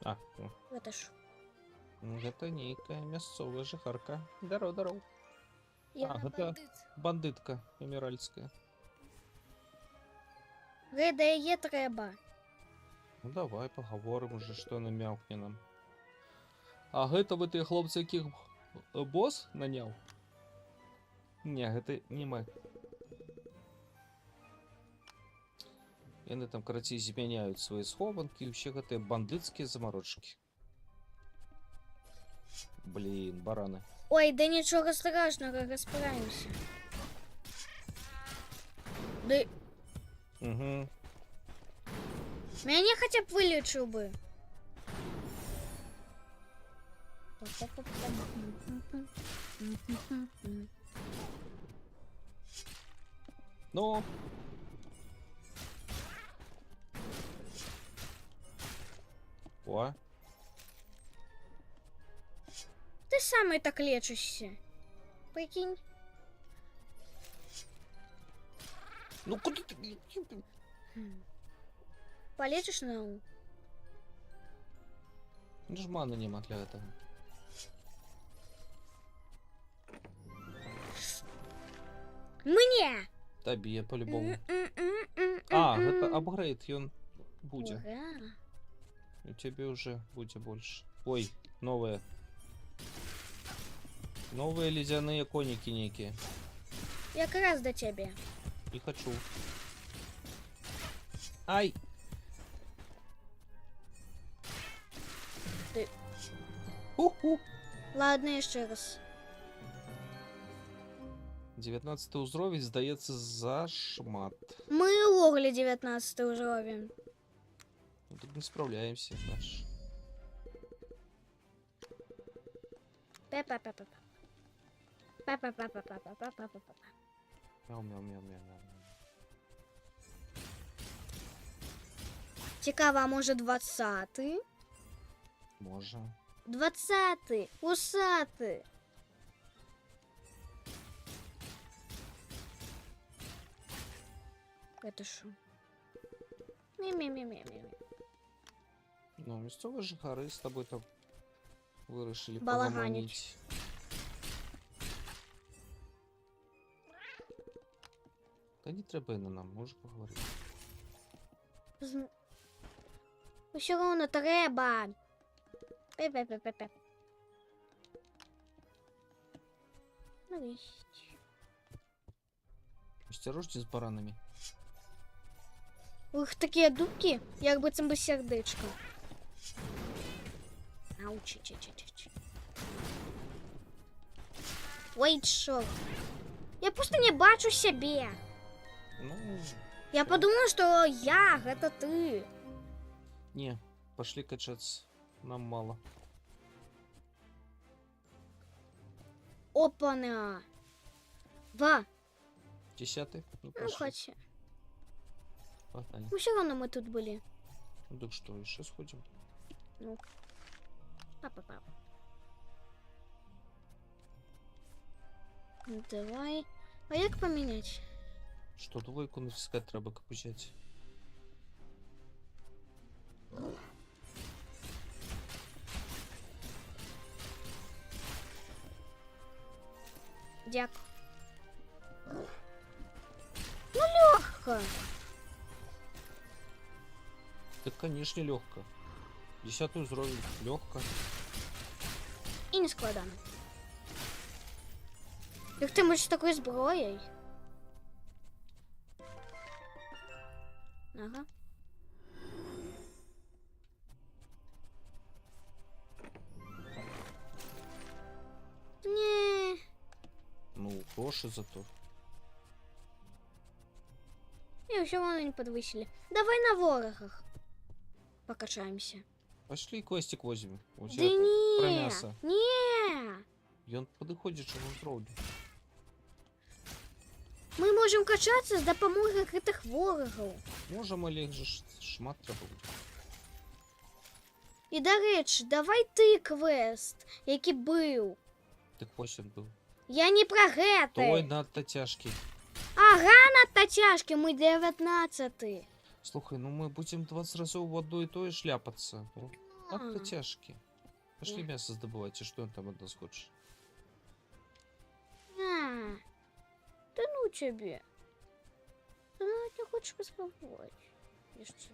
А, о. Это ж. Гэта нейкая мясцовая жыхарка. Дароў. Я А, гэта бандытка эмеральская. Гей, да яе трэба. Ну давай поговорим уже, что она мяукне нам. А гэта вы тыя хлопцы, якіх босс наняў? Не, гэта не мы. Яны там, карацей, змяняюць свае схованкі і ўсе гэтыя бандыцкія замарочкі. Блін, бараны. Ой, да нічога страшного, расправимся. Да Угу. мяне хотя б вылечыў бы. Ну. О. Ты сам и так лечишься. Прикинь. Ну куди ти? Полечишь на ум? Ну ж мани нема для этого. Мне! Табе по-любому. А, гэта апгрейд, ён будзе. Ура! У тебе уже будет больше. Ой, новые. Новые ледяные коники некие. Я как раз до тебя. Не хочу. Ай! Ты- Уху! Ладно, еще раз. 19 узровень здаецца зашмат. Мы увогуле 19 уровень. Ну, тут не справляемся, наш. Пепа-пепа. Пепа-пепа-пепа-пепа-пепа. Мяу-мяу-мяу-мяу. Цікаво, а може 20-й? Може. 20-й! Усатый! Это шо? Ми-ми-ми-ми-ми. Ну, місцеві жихари з тобою там вирішили Балаганить. погомонить. Та не треба на нам, може поговорити. Все равно треба. Пеп-пеп-пеп-пеп. Ну, есть. Осторожні з баранами. Ух, такі дубки, як би це би сердечко. Ауч, чи. Ой, шо? Я просто не бачу себе. Ну, Я подумала, что я, это ты. Не, пошли качаться. Нам мало. Опа-на! Ва! 10-й? Ну, Ну, пошли. хотя. Погнали. Ну, все равно мы тут были. Ну так что, еще сходим? Ну. Папа. Ну, давай. А як поменять? Что, двойку натискать треба капучать? Дяк. Ну, легко. Так, конечно, легко. 10-й уровень. Легко. І не складано. Як ти можеш з такою зброєю? Ага. Ні. Ну, гроши зато. І все равно не подвысили. Давай на ворогах покачаемся. Пошли квестик возьмем. Вот Да сейчас про не. мясо. Не. И он подходит, что он тролль. Ми можемо качатися з допомогою цих ворогів. Можем, але їх же шмат треба буде. І, до речі, давай ти квест, який був. Ти хвостик був. Я не про Той гети. надто тяжкий. Ага, надто тяжкий, ми 19-й. Слухай, ну мы будем 20 разов в одно и то и шляпаться. Ну, надто тяжкий. Пошли Не. мясо сдобывать, и что он там от нас хочет? А, да ну тебе. Ты навіть не хочеш поспробувати. І що?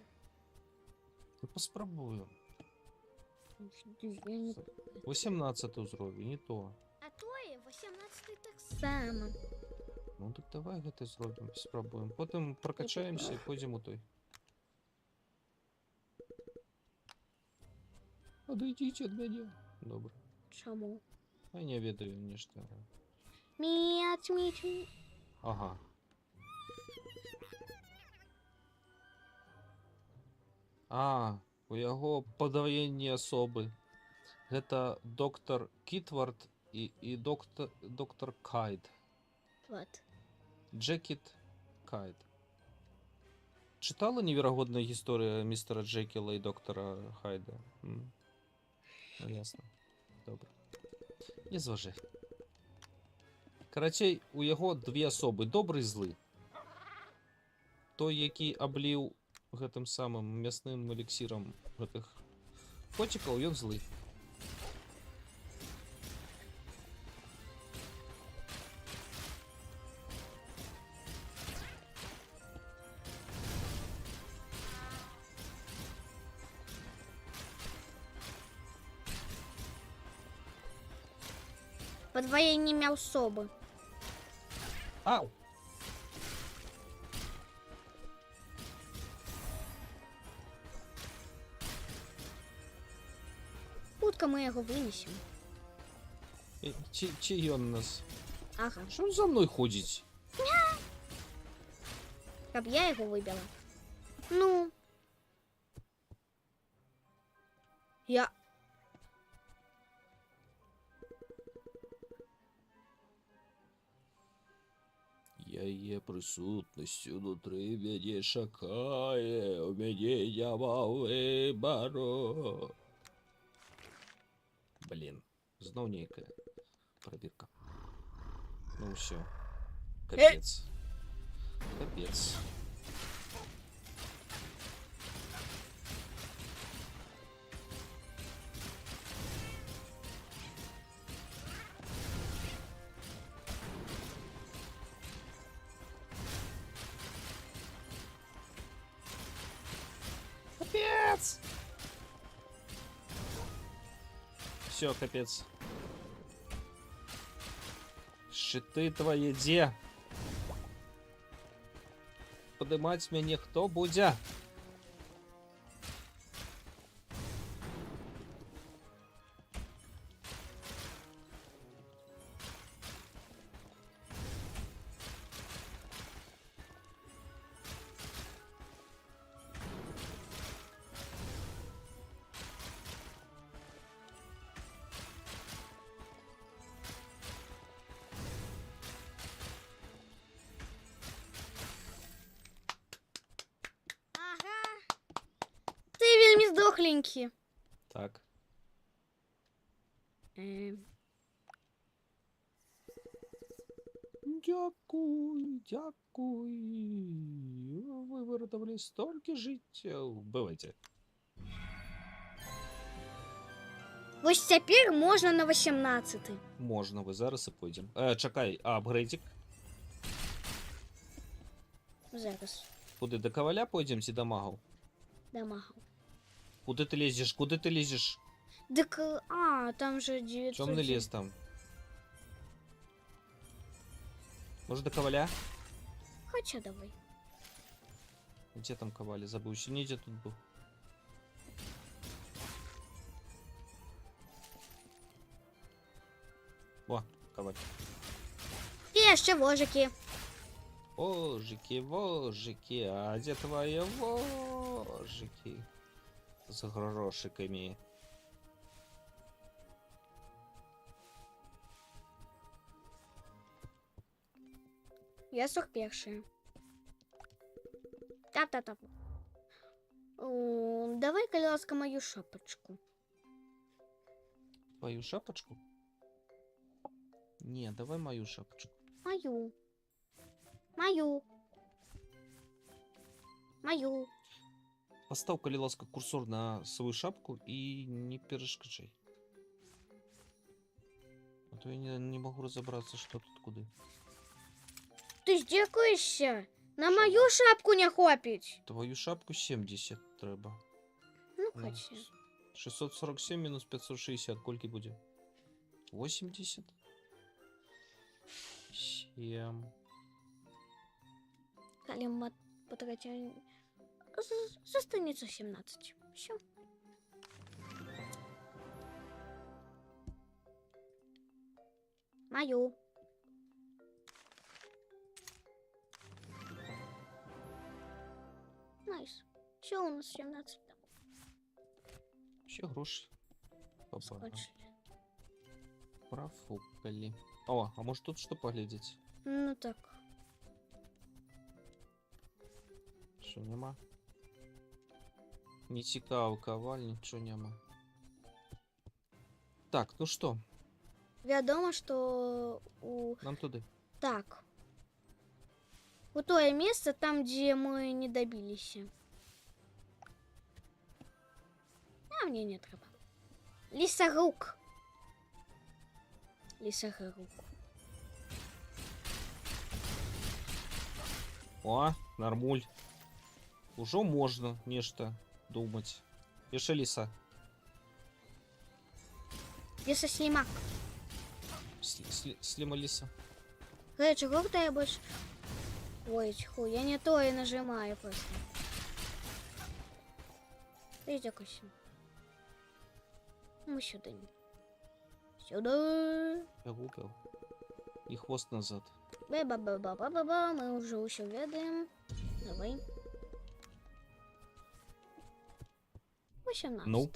Ну поспробуем. Я не... 18 уровень, не то. А то і 18-й так само. Ну так давай это зробимо, спробуем. Потім прокачаемся и пойдем у той. Отойдите от меня. Добре. Чому? А не ведаю, нічого. Міць. Ага. А, у яго падваенне асобы. Гэта доктор Кітвард і доктор Кайд. Вот. Джекіт Кайд. Читала неверагодная гісторыя містера Джекіла і доктора Хайда? М. Ну, ясно. Добре. Не зважай. Карацей, у яго две асобы, добры і злы. Той, які абліў гэтым самым мясным эліксірам гэтых коцікаў, ён злы. Подвоєння м'ясоби. Ау! Хутка ми його винесемо. Чи ён нас? Ага. Що він за мною ходить? Щоб я його вибила. Ну. Я... Яе присутнасць унутры мяне шакае, у мяне няма выбару. Блин, зноў нейкая пробірка. Ну все, капец. Капец. Капец! Все, капец. Щиты твои де? Подымать мяне хто будзе? пухленькі. Так. Дякую, дякую. Ви вирятували стільки життя. Бувайте. Ось тепер можна на 18. Можна, ви зараз і пойдемо. Чекай, а апгрейдик? Зараз. Куди, до коваля пойдемо чи до магов? Дамагав. Куди ти лізеш? Куди ти лізеш? Так, там же 900. Темний ліс там. Може до коваля? Хоча давай. Где там ковали? Забыл. Ще ніде тут був. О, коваль. Є ще вожики. Вожики, вожики, а где твои вожики? С грошиками. Я 41. Тап-тап-тап. Давай, будь ласка, мою шапочку. Твою шапочку? Не, давай мою шапочку. Мою. Мою. Мою. Поставь, коли ласка, курсор на свою шапку и не перешкоджай. А то я не могу разобраться, что тут куди. Ти здякуєшся? На Що? мою шапку не хопить. Твою шапку 70 треба. Ну, Ну, хоча. 647 минус 560, кольки будет? 80? 7. Калимат потратил. Застанется 17. Все. Мою. Найс. Все у нас 17. Ще гроші. Папа. Скочили. Профукали. О, а может тут что поглядеть? Ну так. Що нема? Не цікаво, коваль, нічого нема. Так, ну что, Вядомо, что у... нам туди. Так. У тое место, там, где мы не добились. А мне не треба. Лесорук. Лесорук. О, нормуль. Уже можно нечто думать. Пиши лиса. Лесослимак. Слима лиса. Чего ты я больше... Ой, тьфу, я не то и нажимаю просто. Видите, какой. Мы сюда. Сюда. Я гукал. И хвост назад. Ба-ба-ба-ба-ба-ба, мы уже все ведаем. Давай. 18. Ну?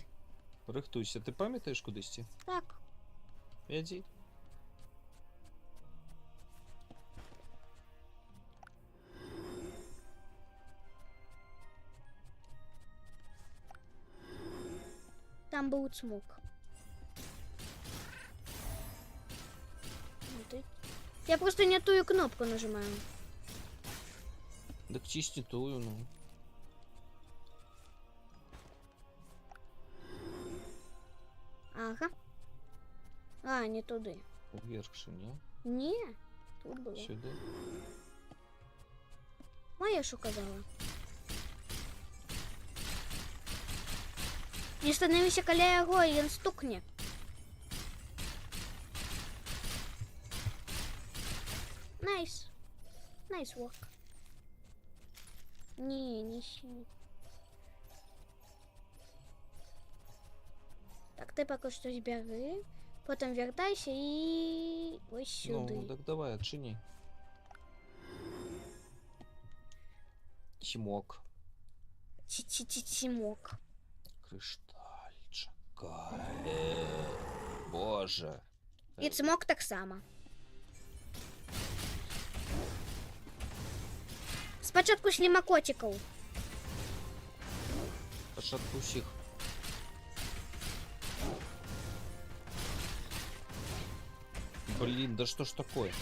Рихтуйся. Ти пам'ятаєш кудись ті? Так. Іди. Там был смог. Я просто не ту кнопку нажимаю. Так чисти тую, ну. Ага. А, не туди. Вверх ще, ні? Не, тут було. Сюди. Моя що казала. Не становися каля його, і він стукне. Найс. Найс ворк. Ні, не сі. Так, ти поки що збери, потім вертайся і ось сюди. Ну, так давай, отчини. Тимок. Чимок. Криштальчик. Боже. І цмок так само. Спочатку слімакотиків. Початку всіх. Блин, да что ж такое?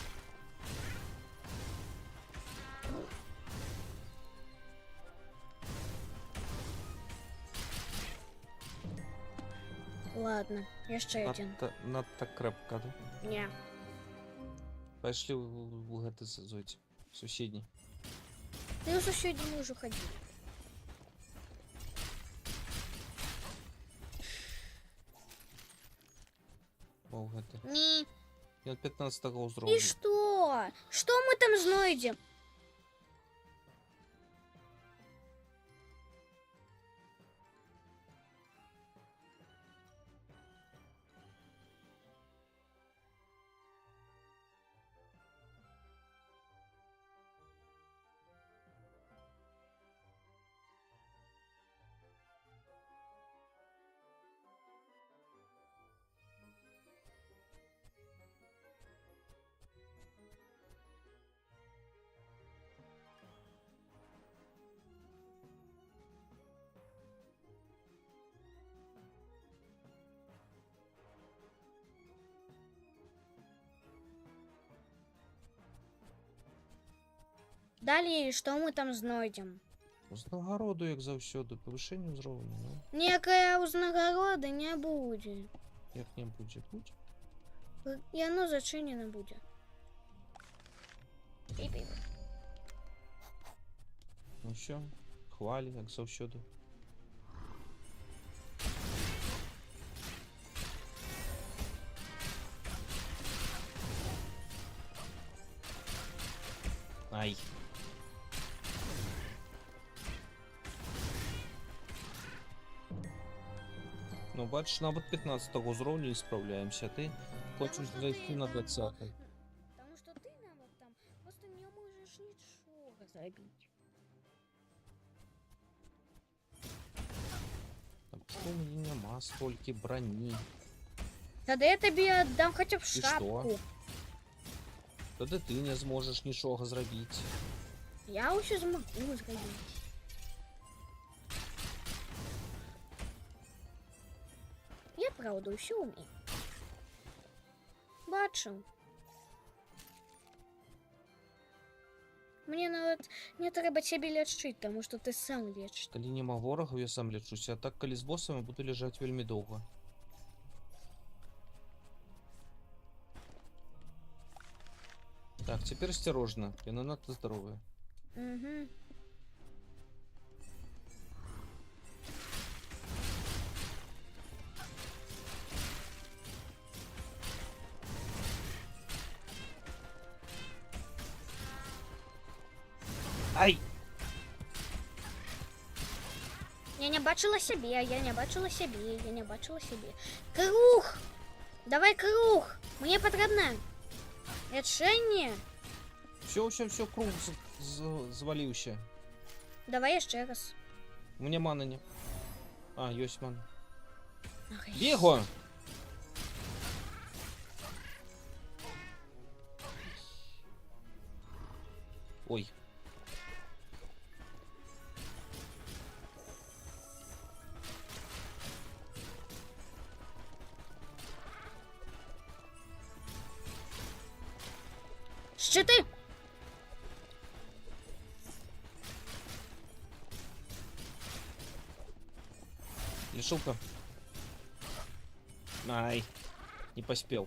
Ладно, еще один. Надто крепко, да? Не. Пошли в это зайти. Соседний. Ты уже сегодня уже ходил. О, это. Не. Я 15-го И уровня. что? Что мы там знайдем? Далі, що ми там знайдемо? З нагороду, як завсёды. Повишення уровня, ну. Ніякої узнагороди не буде. Як не буде. Будь. І воно зачинено буде. Ну все. Хвалі, як завсёды. Ай. Ну, бачиш, навіть 15-го з уровня не справляємося, а ти хочеш зайти на 20-й. Тому що ти навіть там просто не можеш нічого зробити. А чому мені нема стільки броні? Тоді я тобі віддам хоча б що? шапку. Тоді ти не зможеш нічого зробити. Я уже змогу зробити. Я правда все умею. Бачу. Мені навіть не треба тебе лечити, тому що ти сам лечиш. Коли нема ворогів, я сам лечуся, а так коли з босами буду лежати вельми довго. Так, теперь осторожно, я на надто здоровая. Угу. Ай! Я не бачила себе, я не бачила себе, я не бачила себе. Круг! Давай круг! Мені потрібно лечення. Все, круг звалився. Давай ще раз. У меня маны не. А, есть мана. Ах, Бего! Ой. Щити! Лишилка. Ай. Не поспел.